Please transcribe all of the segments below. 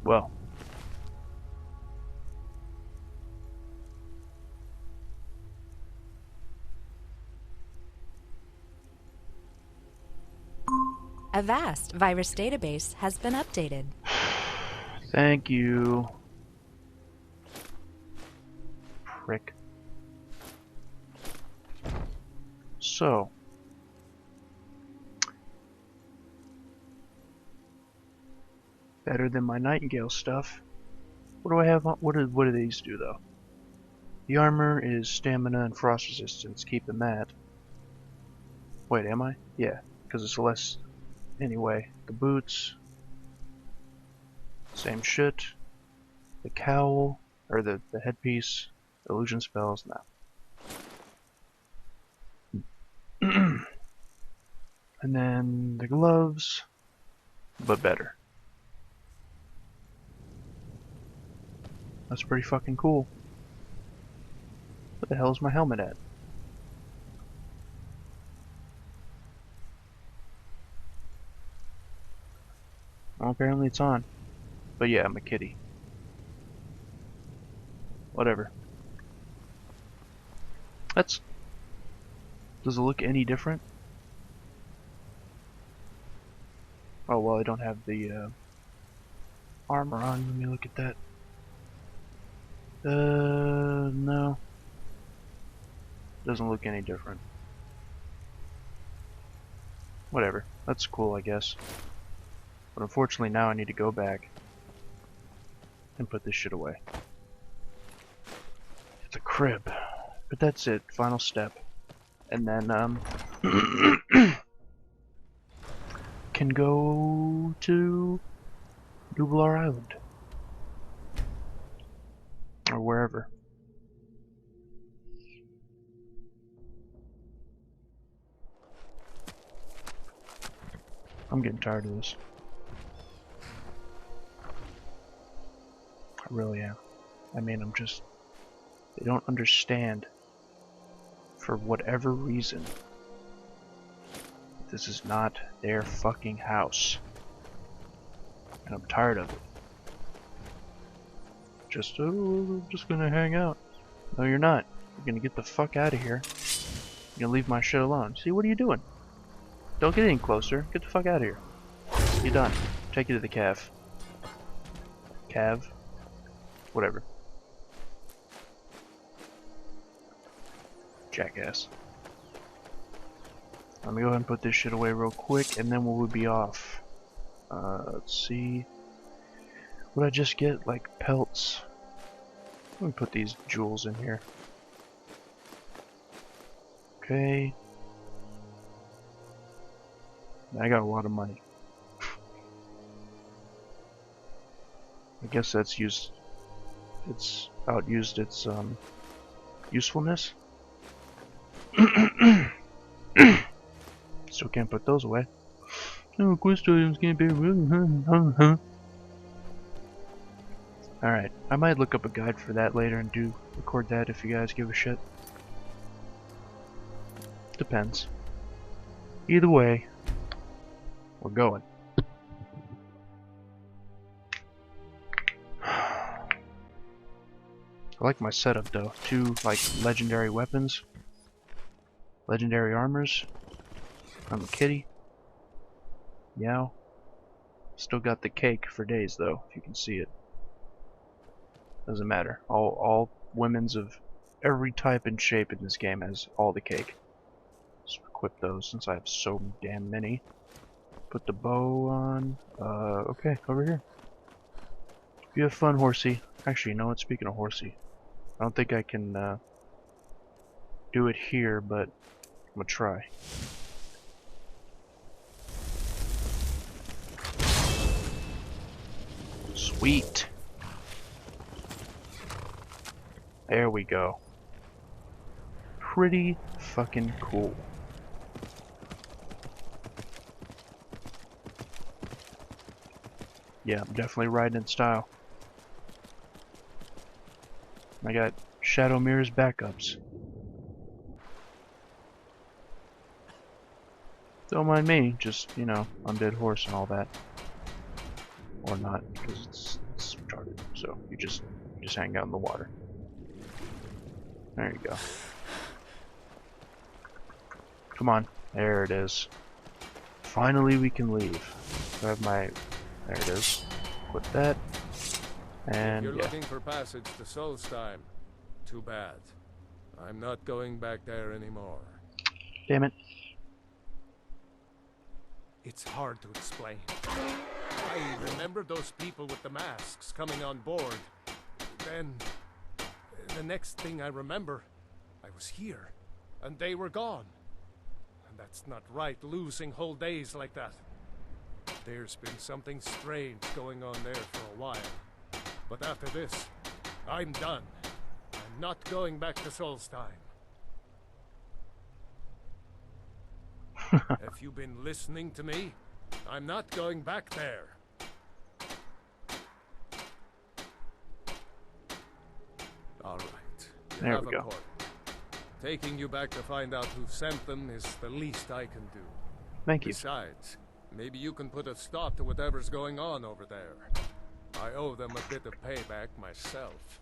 Well, A vast virus database has been updated. thank you, prick. So, better than my Nightingale stuff. What do I have on? What do these do though? The armor is stamina and frost resistance. Keeping that. Wait, am I? Yeah, because it's less anyway. The boots, same shit. The cowl, or the headpiece, illusion spells, no. And then the gloves, but better. That's pretty fucking cool. What the hell is my helmet at? Well, apparently it's on. But yeah, I'm a kitty. Whatever. That's... Does it look any different? Oh, well, I don't have the armor on. Let me look at that. No. Doesn't look any different. Whatever. That's cool, I guess. But unfortunately now I need to go back and put this shit away. It's a crib. But that's it. Final step. And then, can go to Nublar Island. Or wherever. I'm getting tired of this. I really am. I mean, they don't understand, for whatever reason, this is not their fucking house. And I'm tired of it. Just gonna hang out. No, you're not. You're gonna get the fuck out of here. You're gonna leave my shit alone. See, what are you doing? Don't get any closer. Get the fuck out of here. You're done. Take you to the cav. Cav? Whatever. Jackass. Let me go ahead and put this shit away real quick, and then we'll be off. Let's see. What did I just get? Like pelts. Let me put these jewels in here. Okay. I got a lot of money. I guess that's used. It's outused its usefulness. Still can't put those away. Oh, quest items can't be really. Alright, I might look up a guide for that later and record that if you guys give a shit. Depends. Either way, we're going. I like my setup though. 2 like legendary weapons, legendary armors. I'm a kitty. Meow. Still got the cake for days though, if you can see it. Doesn't matter. All women's of every type and shape in this game has all the cake. Let's equip those since I have so damn many. Put the bow on. Okay, over here. You have fun, horsey. Actually, you know what? Speaking of horsey, I don't think I can do it here, but I'm gonna try. Sweet. There we go. Pretty fucking cool. Yeah, I'm definitely riding in style. I got Shadow Mirror's backups. Don't mind me, just, you know, undead horse and all that. Or not, because it's that's retarded. So you just hang out in the water. There you go. Come on. There it is. Finally we can leave. I have my... There it is. Put that. And You're yeah. looking for passage to Solstheim. Too bad. I'm not going back there anymore. Damn it. It's hard to explain. I remember those people with the masks coming on board. Then, the next thing I remember, I was here, and they were gone. And that's not right, losing whole days like that. There's been something strange going on there for a while. But after this, I'm done. I'm not going back to Solstheim. Have you been listening to me? I'm not going back there. All right. You There have we a go. point. Taking you back to find out who sent them is the least I can do. Thank you. Besides, maybe you can put a stop to whatever's going on over there. I owe them a bit of payback myself.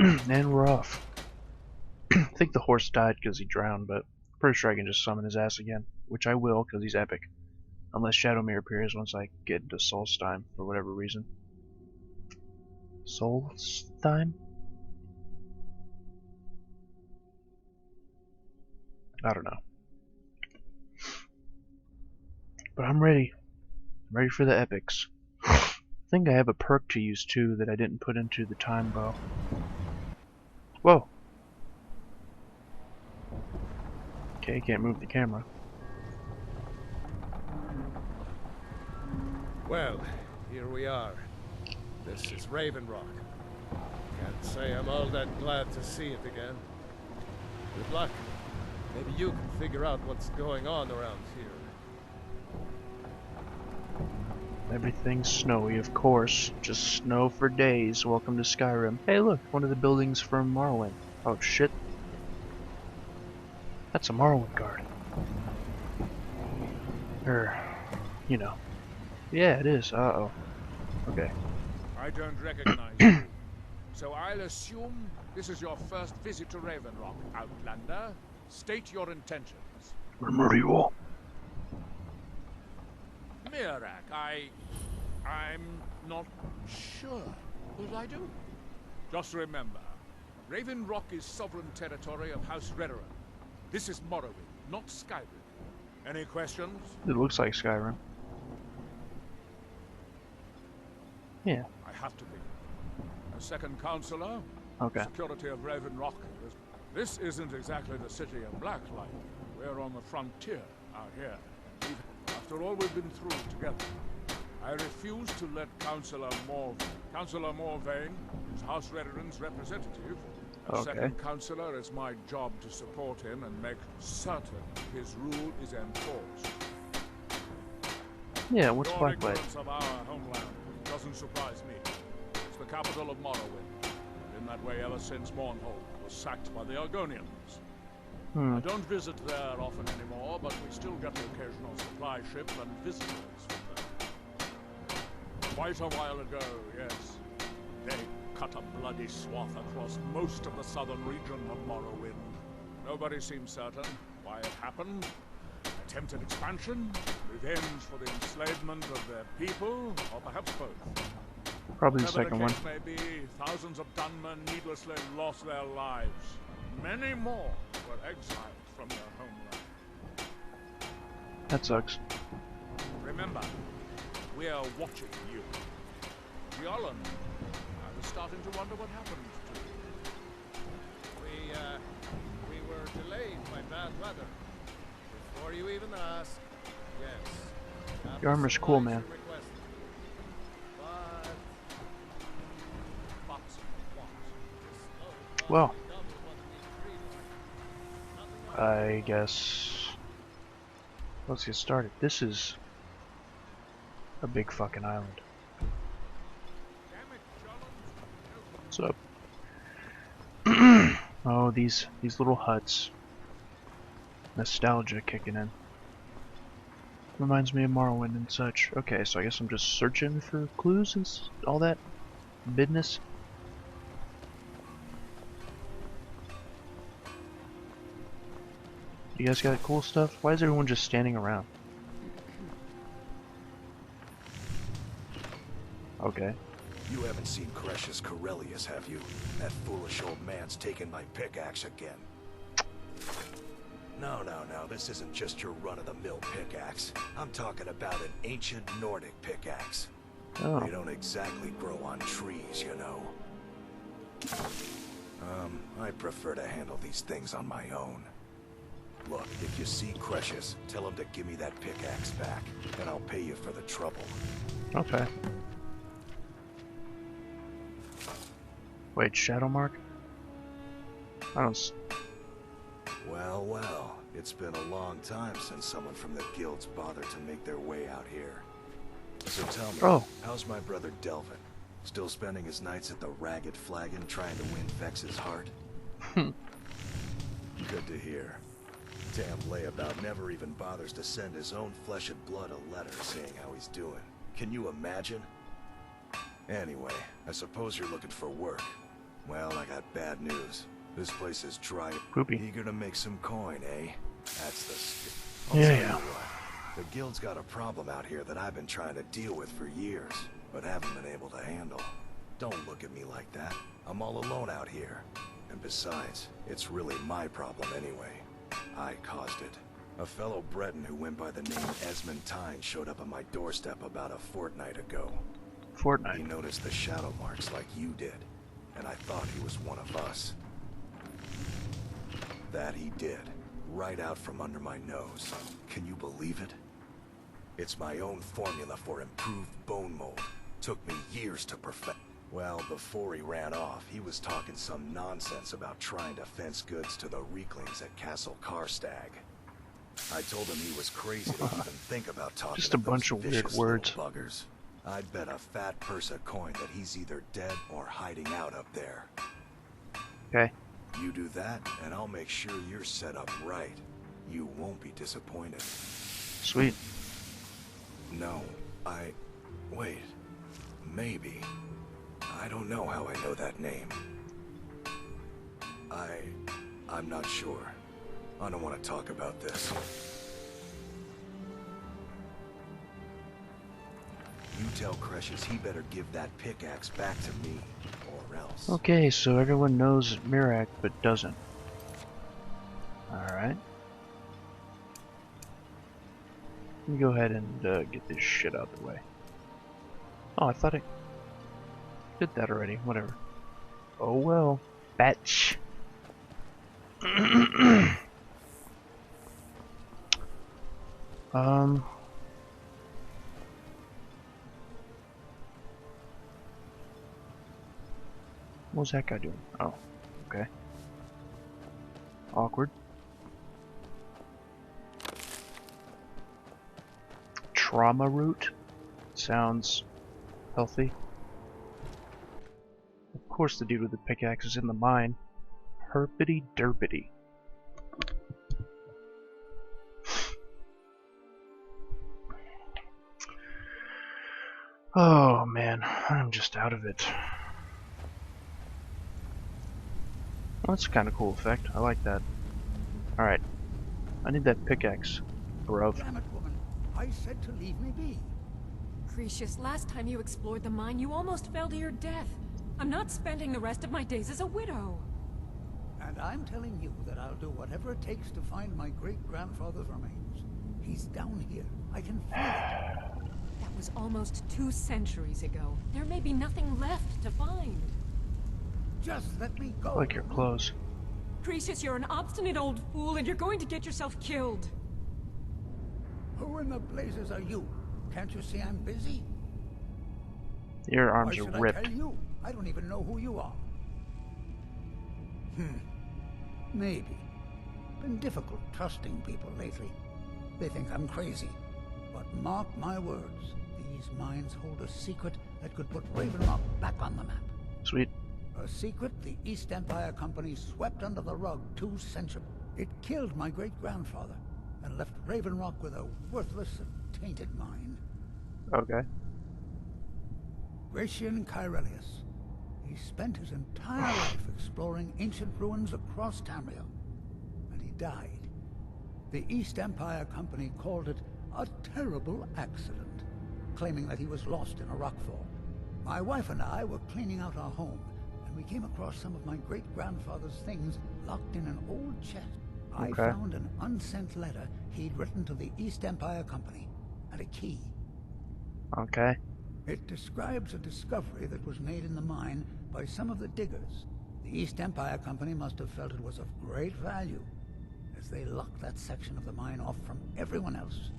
And we're off. I think the horse died because he drowned, but I'm pretty sure I can just summon his ass again. Which I will, because he's epic. Unless Shadowmere appears once I get into Solstheim, for whatever reason. Solstheim? I don't know. But I'm ready. I'm ready for the epics. I think I have a perk to use too that I didn't put into the time bow. Whoa! Okay, can't move the camera. Well, here we are. This is Raven Rock. Can't say I'm all that glad to see it again. Good luck. Maybe you can figure out what's going on around here. Everything's snowy, of course. Just snow for days. Welcome to Skyrim. Hey look, one of the buildings from Morrowind. Oh shit. That's a Morrowind guard. You know. Yeah, it is. Uh-oh. Okay. I don't recognize you. So I'll assume this is your first visit to Raven Rock, Outlander. State your intentions. I'll murder you all. Mirak, I'm not sure what I do. Just remember, Raven Rock is sovereign territory of House Redoran. This is Morrowind, not Skyrim. Any questions? It looks like Skyrim. Yeah. I have to be. A second counselor? Okay. Security of Raven Rock. This isn't exactly the city of Blacklight. We're on the frontier out here. After all we've been through together, I refuse to let Councillor Morvain is House Redoran's representative. As second counselor, it's my job to support him and make certain his rule is enforced. Yeah, what's Your Blacklight? ignorance of our homeland doesn't surprise me. It's the capital of Morrowind. In that way ever since Mournhold was sacked by the Argonians. I don't visit there often anymore, but we still get the occasional supply ship and visitors from there. Quite a while ago, yes. They cut a bloody swath across most of the southern region of Morrowind. Nobody seems certain why it happened. Attempted expansion, revenge for the enslavement of their people, or perhaps both. Probably the Whatever second one. case may be, thousands of gunmen needlessly lost their lives. Many more were exiled from their homeland. That sucks. Remember, we are watching you. Bjorn, I was starting to wonder what happened to you. We were delayed by bad weather. Before you even ask, yes. The armor's cool, man. Well, I guess let's get started. This is a big fucking island. What's up? Oh, these little huts. Nostalgia kicking in. Reminds me of Morrowind and such. Okay, so I guess I'm just searching for clues and all that business. You guys got cool stuff? Why is everyone just standing around? Okay. You haven't seen Crescius Corellius, have you? That foolish old man's taken my pickaxe again. No, this isn't just your run-of-the-mill pickaxe. I'm talking about an ancient Nordic pickaxe. Oh. They don't exactly grow on trees, you know. I prefer to handle these things on my own. Look, if you see Crescius, tell him to give me that pickaxe back, and I'll pay you for the trouble. Okay. Wait, Shadow Mark? I don't s- Well, it's been a long time since someone from the guilds bothered to make their way out here. So tell me, how's my brother Delvin? Still spending his nights at the Ragged Flagon trying to win Vex's heart? Good to hear. Damn layabout never even bothers to send his own flesh and blood a letter saying how he's doing. Can you imagine? Anyway, I suppose you're looking for work. Well, I got bad news. This place is dry. Poopy. Eager to make some coin, eh? That's the... Yeah. The guild's got a problem out here that I've been trying to deal with for years, but haven't been able to handle. Don't look at me like that. I'm all alone out here. And besides, it's really my problem anyway. I caused it. A fellow Breton who went by the name Esmond Tyne showed up on my doorstep about a fortnight ago. He noticed the shadow marks like you did, and I thought he was one of us. That he did, right out from under my nose. Can you believe it? It's my own formula for improved bone mold. Took me years to perfect. Well, before he ran off, he was talking some nonsense about trying to fence goods to the Reeklings at Castle Karstag. I told him he was crazy to even think about talking Just to a bunch those of weird vicious words. little buggers. I'd bet a fat purse of coin that he's either dead or hiding out up there. Okay. You do that, and I'll make sure you're set up right. You won't be disappointed. Sweet. No, wait. Maybe. I don't know how I know that name. I'm not sure. I don't want to talk about this. You tell Crescius he better give that pickaxe back to me, or else. Okay, so everyone knows Mirak, but doesn't. Alright. Let me go ahead and get this shit out of the way. Oh, I thought I did that already. Whatever. Oh well. Batch. What was that guy doing? Oh, okay. Awkward. Trauma root? Sounds healthy. Of course the dude with the pickaxe is in the mine. Herpity derpity. Oh man, I'm just out of it. Well, that's a kind of cool effect. I like that. Alright. I need that pickaxe, bruv. Damn it, woman. I said to leave me be. Crescius, last time you explored the mine, you almost fell to your death. I'm not spending the rest of my days as a widow. And I'm telling you that I'll do whatever it takes to find my great-grandfather's remains. He's down here. I can feel it. That was almost 2 centuries ago. There may be nothing left to find. Just let me go. I like your clothes. Crescius, you're an obstinate old fool, and you're going to get yourself killed. Who in the blazes are you? Can't you see I'm busy? Your arms Why are should ripped. I tell you? I don't even know who you are. Maybe. Been difficult trusting people lately. They think I'm crazy. But mark my words, these mines hold a secret that could put Ravenloft back on the map. Sweet. A secret the East Empire Company swept under the rug 2 centuries. It killed my great-grandfather, and left Raven Rock with a worthless and tainted mine. Okay. Gratian Kyrelius. He spent his entire life exploring ancient ruins across Tamriel, and he died. The East Empire Company called it a terrible accident, claiming that he was lost in a rockfall. My wife and I were cleaning out our home, and we came across some of my great-grandfather's things locked in an old chest. I found an unsent letter he'd written to the East Empire Company, and a key. Okay. It describes a discovery that was made in the mine by some of the diggers. The East Empire Company must have felt it was of great value, as they locked that section of the mine off from everyone else.